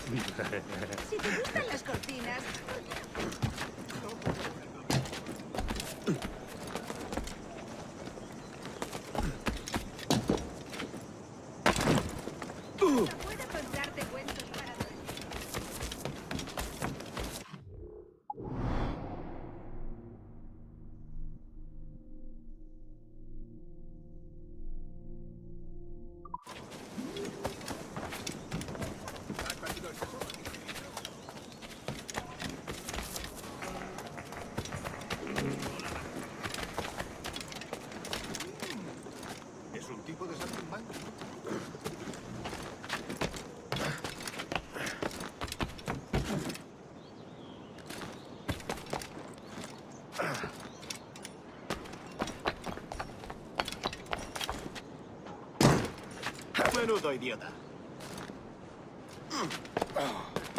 Si te gustan las cortinas... No puedo contarte cuentos para dormir. ¿Es un tipo de saltimbanqui? Menudo idiota.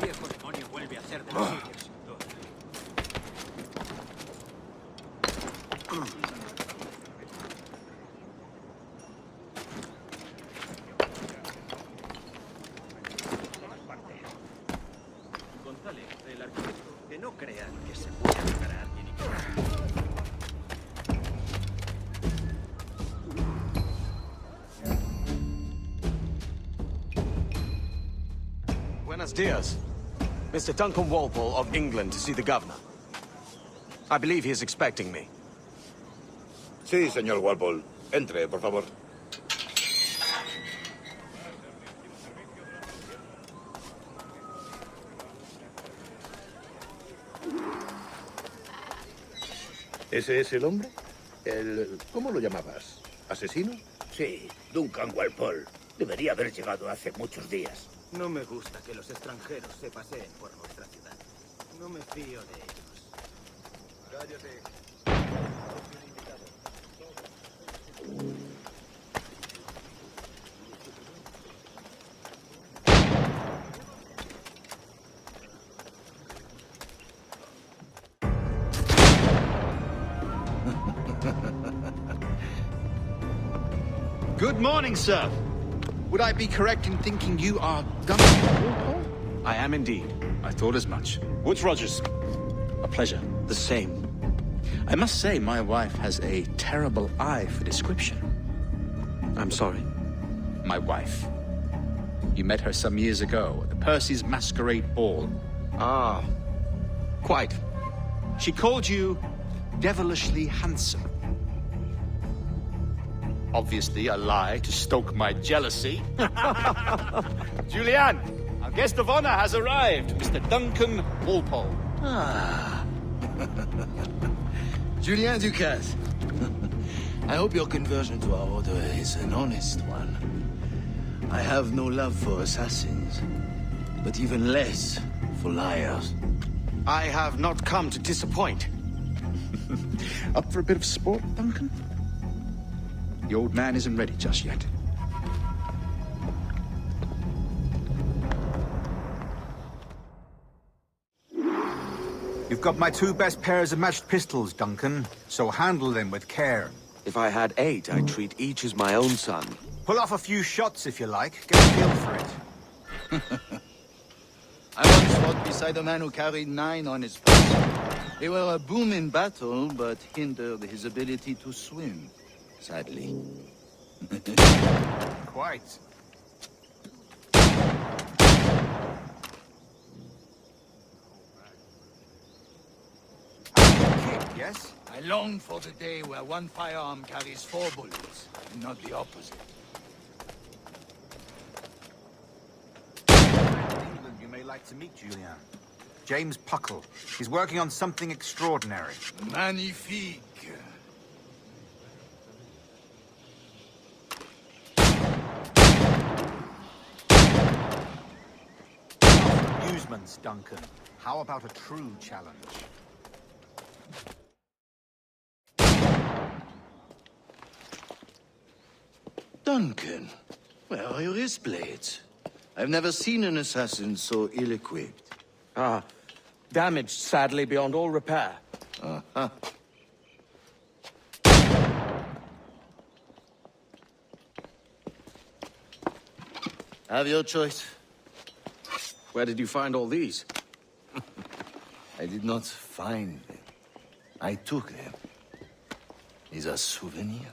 Viejo demonio vuelve a hacer de los suyos. González, el arquitecto, que no crean que se puede atacar a alguien y que... Buenos dias. Mr. Duncan Walpole of England to see the governor. I believe he is expecting me. Sí, señor Walpole. Entre, por favor. ¿Ese es el hombre? ¿Cómo lo llamabas? ¿Asesino? Sí, Duncan Walpole. Debería haber llegado hace muchos días. No me gusta que los extranjeros se paseen por nuestra ciudad. No me fío de ellos. Cállate. Good morning, sir. Would I be correct in thinking you are Duncan Walpole? I am indeed. I thought as much. Woods Rogers. A pleasure. The same. I must say, my wife has a terrible eye for description. I'm sorry. My wife. You met her some years ago at the Percy's Masquerade Ball. Ah, quite. She called you devilishly handsome. Obviously a lie to stoke my jealousy. Julianne, our guest of honor has arrived, Mr. Duncan Walpole. Ah. Julien Ducasse. I hope your conversion to our order is an honest one. I have no love for assassins, but even less for liars. I have not come to disappoint. Up for a bit of sport, Duncan? The old man isn't ready just yet. You've got my two best pairs of matched pistols, Duncan, so handle them with care. If I had 8, I'd treat each as my own son. Pull off a few shots if you like. Get a feel for it. I once fought beside a man who carried 9 on his back. They were a boom in battle, but hindered his ability to swim, sadly. Quite. Kick, yes? I long for the day where one firearm carries 4 bullets, and not the opposite. England, you may like to meet Julian. James Puckle. He's working on something extraordinary. Magnifique. Amusements, Duncan. How about a true challenge? Duncan, where are your wrist blades? I've never seen an assassin so ill-equipped. Ah, damaged sadly beyond all repair. Uh-huh. Have your choice. Where did you find all these? I did not find them. I took them. Is a souvenir.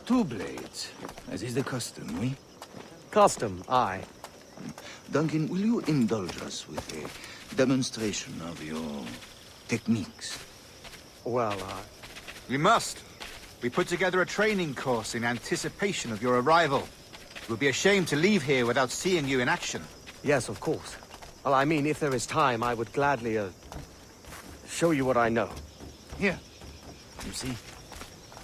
Two blades, as is the custom, oui? Custom, aye. Duncan, will you indulge us with a demonstration of your techniques? Well, We must. We put together a training course in anticipation of your arrival. It would be a shame to leave here without seeing you in action. yes, of course. Well, I mean, if there is time, I would gladly, show you what I know. Here. You see?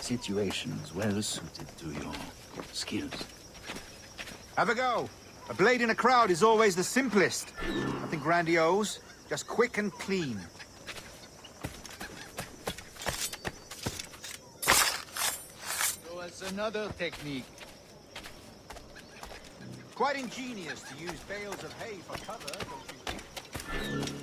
Situations well suited to your skills. Have a go. A blade in a crowd is always the simplest. Nothing grandiose, just quick and clean. So as another technique. Quite ingenious to use bales of hay for cover, don't you think?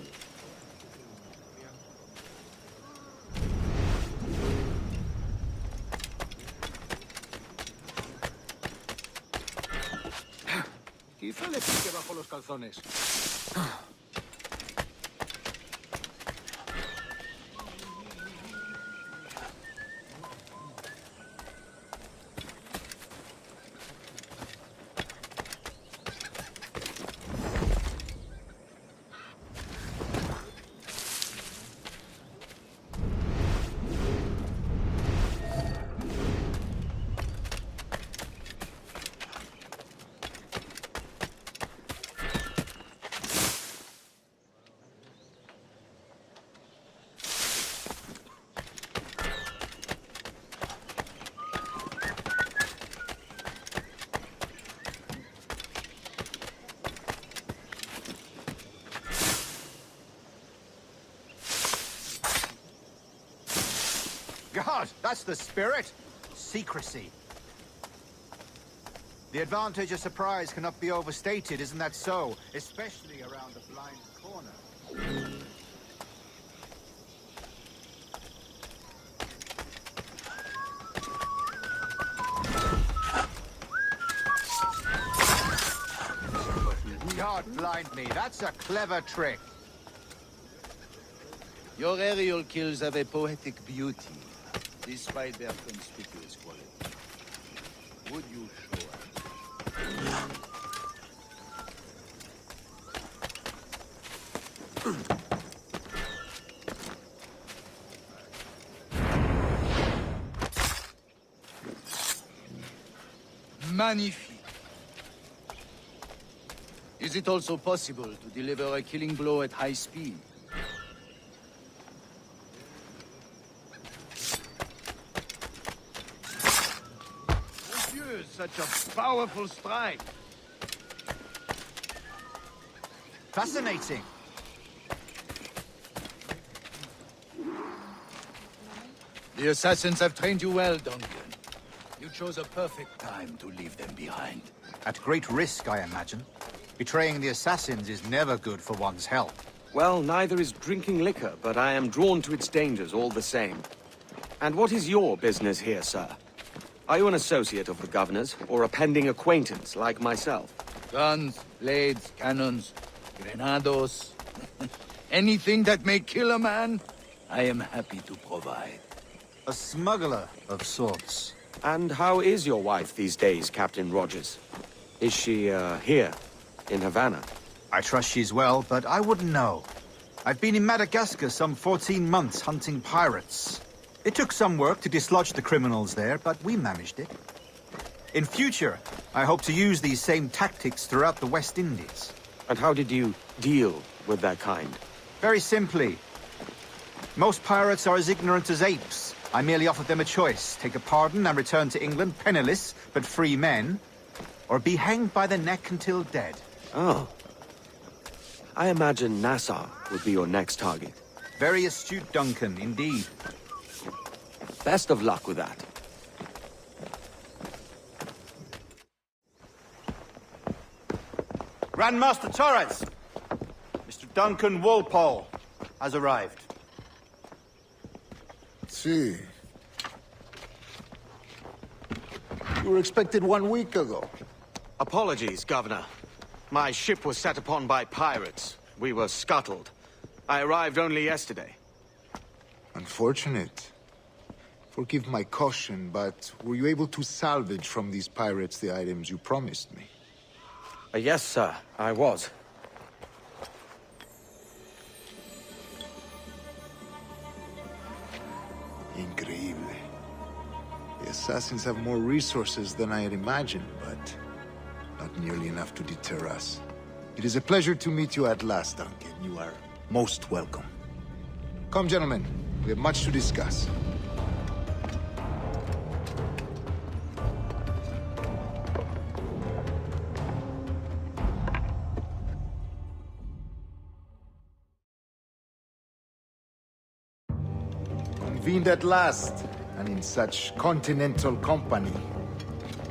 Quizá le pique bajo los calzones. God, that's the spirit. Secrecy. The advantage of surprise cannot be overstated, isn't that so? Especially around the blind corner. God blind me, that's a clever trick. Your aerial kills have a poetic beauty, despite their conspicuous quality. Would you show us? Magnifique. Is it also possible to deliver a killing blow at high speed? Monsieur, such a powerful strike. Fascinating. The assassins have trained you well, Duncan. You chose a perfect time to leave them behind. At great risk, I imagine. Betraying the assassins is never good for one's health. Well, neither is drinking liquor, but I am drawn to its dangers all the same. And what is your business here, sir? Are you an associate of the governor's, or a pending acquaintance like myself? Guns, blades, cannons, grenados. Anything that may kill a man, I am happy to provide. A smuggler of sorts. And how is your wife these days, Captain Rogers? Is she, here, in Havana? I trust she's well, but I wouldn't know. I've been in Madagascar some 14 months hunting pirates. It took some work to dislodge the criminals there, but we managed it. In future, I hope to use these same tactics throughout the West Indies. And how did you deal with that kind? Very simply. Most pirates are as ignorant as apes. I merely offered them a choice. Take a pardon and return to England penniless, but free men, or be hanged by the neck until dead. Oh. I imagine Nassau would be your next target. Very astute, Duncan, indeed. Best of luck with that. Grandmaster Torres, Mr. Duncan Walpole has arrived. see. You were expected 1 week ago. Apologies, Governor. My ship was set upon by pirates. We were scuttled. I arrived only yesterday. Unfortunate. Forgive my caution, but were you able to salvage from these pirates the items you promised me? Yes, sir, I was. Increíble. The assassins have more resources than I had imagined, but not nearly enough to deter us. It is a pleasure to meet you at last, Duncan. You are most welcome. Come, gentlemen. We have much to discuss. Convened at last, and in such continental company.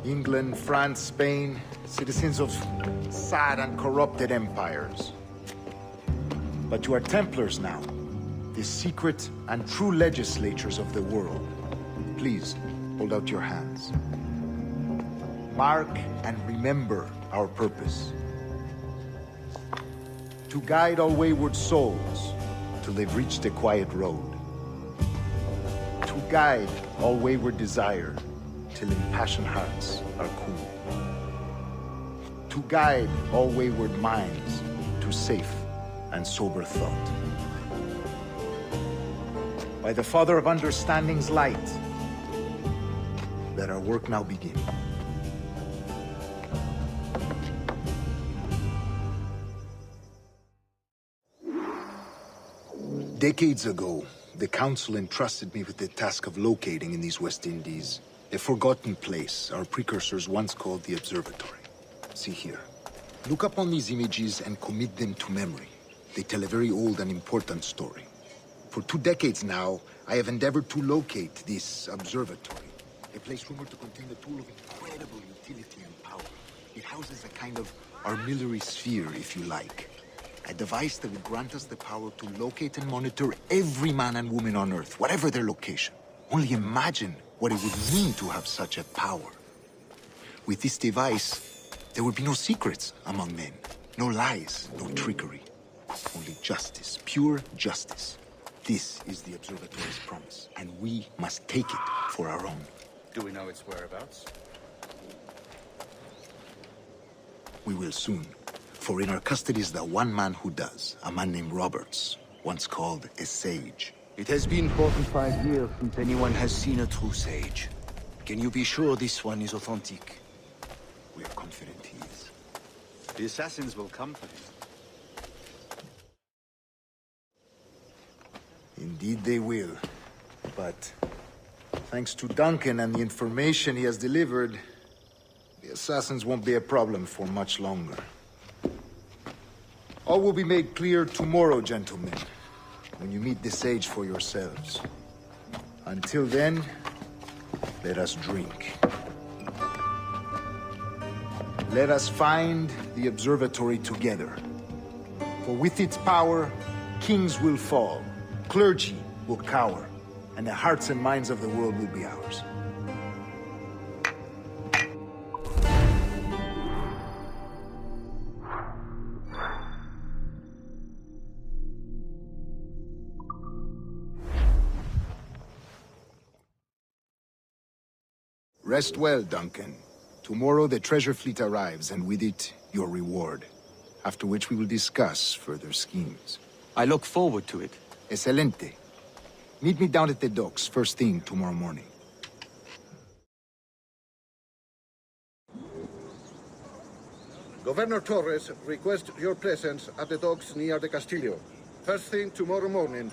England, France, Spain, citizens of sad and corrupted empires. But you are Templars now, the secret and true legislators of the world. Please, hold out your hands. Mark and remember our purpose. To guide all wayward souls till they've reached a quiet road. To guide all wayward desire till impassioned hearts are cool. To guide all wayward minds to safe and sober thought. By the Father of Understanding's light, let our work now begin. Decades ago, the Council entrusted me with the task of locating in these West Indies a forgotten place our precursors once called the Observatory. See here. Look upon these images and commit them to memory. They tell a very old and important story. For 2 decades now, I have endeavored to locate this observatory, a place rumored to contain a tool of incredible utility and power. It houses a kind of armillary sphere, if you like. A device that would grant us the power to locate and monitor every man and woman on Earth, whatever their location. Only imagine what it would mean to have such a power. With this device, there would be no secrets among men, no lies, no trickery. Only justice, pure justice. This is the observatory's promise, and we must take it for our own. Do we know its whereabouts? We will soon. For in our custody is the one man who does, a man named Roberts, once called a sage. It has been 45 years since anyone has seen a true sage. Can you be sure this one is authentic? We are confident he is. The assassins will come for him. Indeed they will. But thanks to Duncan and the information he has delivered, the assassins won't be a problem for much longer. All will be made clear tomorrow, gentlemen, when you meet the sage for yourselves. Until then, let us drink. Let us find the observatory together. For with its power, kings will fall, clergy will cower, and the hearts and minds of the world will be ours. Rest well, Duncan. Tomorrow the treasure fleet arrives, and with it, your reward. After which we will discuss further schemes. I look forward to it. Excelente. Meet me down at the docks first thing tomorrow morning. Governor Torres requests your presence at the docks near the Castillo. First thing tomorrow morning.